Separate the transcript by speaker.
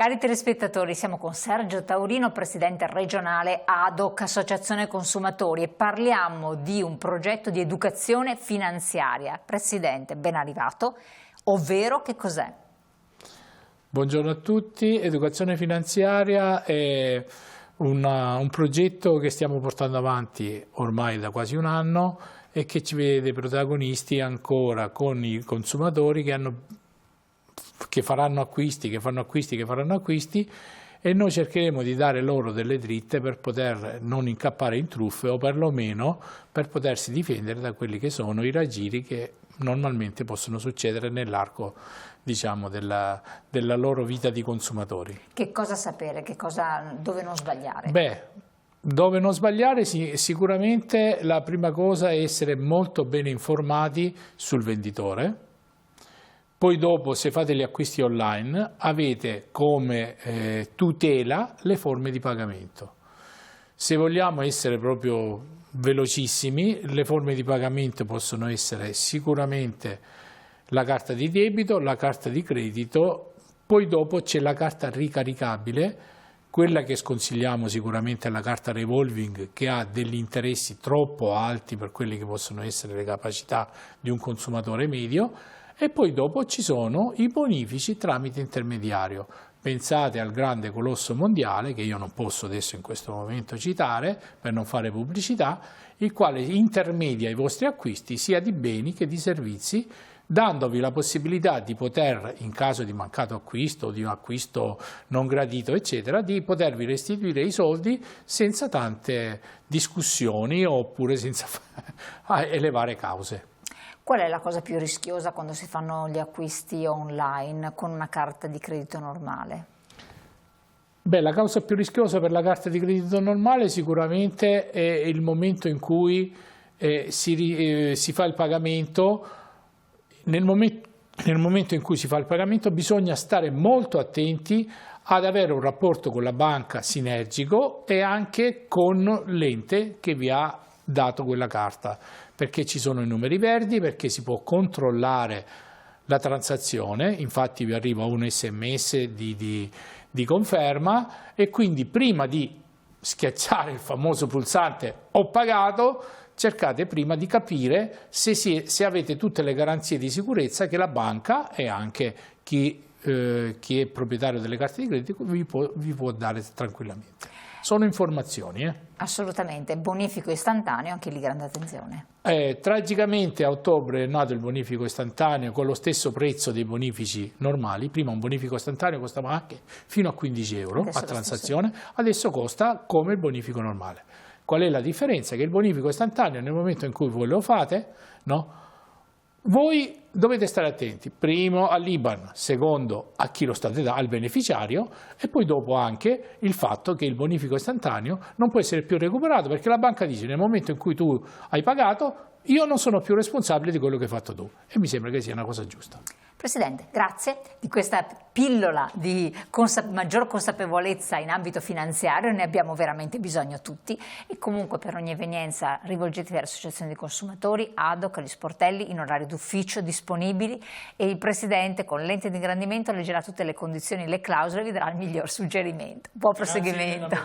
Speaker 1: Cari telespettatori, siamo con Sergio Taurino, presidente regionale ADOC, Associazione Consumatori, e parliamo di un progetto di educazione finanziaria. Presidente, ben arrivato, ovvero che cos'è?
Speaker 2: Buongiorno a tutti. Educazione finanziaria è un progetto che stiamo portando avanti ormai da quasi un anno e che ci vede protagonisti ancora con i consumatori che faranno acquisti, e noi cercheremo di dare loro delle dritte per poter non incappare in truffe o perlomeno per potersi difendere da quelli che sono i raggiri che normalmente possono succedere nell'arco, diciamo, della loro vita di consumatori.
Speaker 1: Che cosa sapere? Dove non sbagliare?
Speaker 2: Beh, dove non sbagliare sicuramente la prima cosa è essere molto bene informati sul venditore. Poi dopo, se fate gli acquisti online, avete come tutela le forme di pagamento. Se vogliamo essere proprio velocissimi, le forme di pagamento possono essere sicuramente la carta di debito, la carta di credito, poi dopo c'è la carta ricaricabile. Quella che sconsigliamo sicuramente è la carta revolving, che ha degli interessi troppo alti per quelle che possono essere le capacità di un consumatore medio. E poi dopo ci sono i bonifici tramite intermediario. Pensate al grande colosso mondiale, che io non posso adesso in questo momento citare per non fare pubblicità, il quale intermedia i vostri acquisti sia di beni che di servizi, dandovi la possibilità di poter, in caso di mancato acquisto o di un acquisto non gradito, eccetera, di potervi restituire i soldi senza tante discussioni oppure senza elevare cause.
Speaker 1: Qual è la cosa più rischiosa quando si fanno gli acquisti online con una carta di credito normale?
Speaker 2: Beh, la causa più rischiosa per la carta di credito normale sicuramente è il momento in cui si fa il pagamento. Nel momento in cui si fa il pagamento bisogna stare molto attenti ad avere un rapporto con la banca sinergico e anche con l'ente che vi ha dato quella carta, perché ci sono i numeri verdi, perché si può controllare la transazione, infatti vi arriva un SMS di conferma, e quindi prima di schiacciare il famoso pulsante "ho pagato", cercate prima di capire se avete tutte le garanzie di sicurezza che la banca e anche chi è proprietario delle carte di credito vi può dare tranquillamente. Sono informazioni.
Speaker 1: Assolutamente, bonifico istantaneo, anche lì grande attenzione.
Speaker 2: Tragicamente a ottobre è nato il bonifico istantaneo con lo stesso prezzo dei bonifici normali. Prima un bonifico istantaneo costava anche fino a 15 euro a transazione, adesso costa come il bonifico normale. Qual è la differenza? Che il bonifico istantaneo, nel momento in cui voi lo fate, no? Voi dovete stare attenti, primo all'IBAN, secondo a chi lo state dando, al beneficiario, e poi dopo anche il fatto che il bonifico istantaneo non può essere più recuperato, perché la banca dice: nel momento in cui tu hai pagato io non sono più responsabile di quello che hai fatto tu, e mi sembra che sia una cosa giusta.
Speaker 1: Presidente, grazie di questa pillola di maggior consapevolezza in ambito finanziario, ne abbiamo veramente bisogno tutti, e comunque per ogni evenienza rivolgetevi all'Associazione dei Consumatori, ADOC, agli sportelli in orario d'ufficio disponibili, e il Presidente con lente di ingrandimento leggerà tutte le condizioni, le clausole, e vi darà il miglior suggerimento. Buon proseguimento.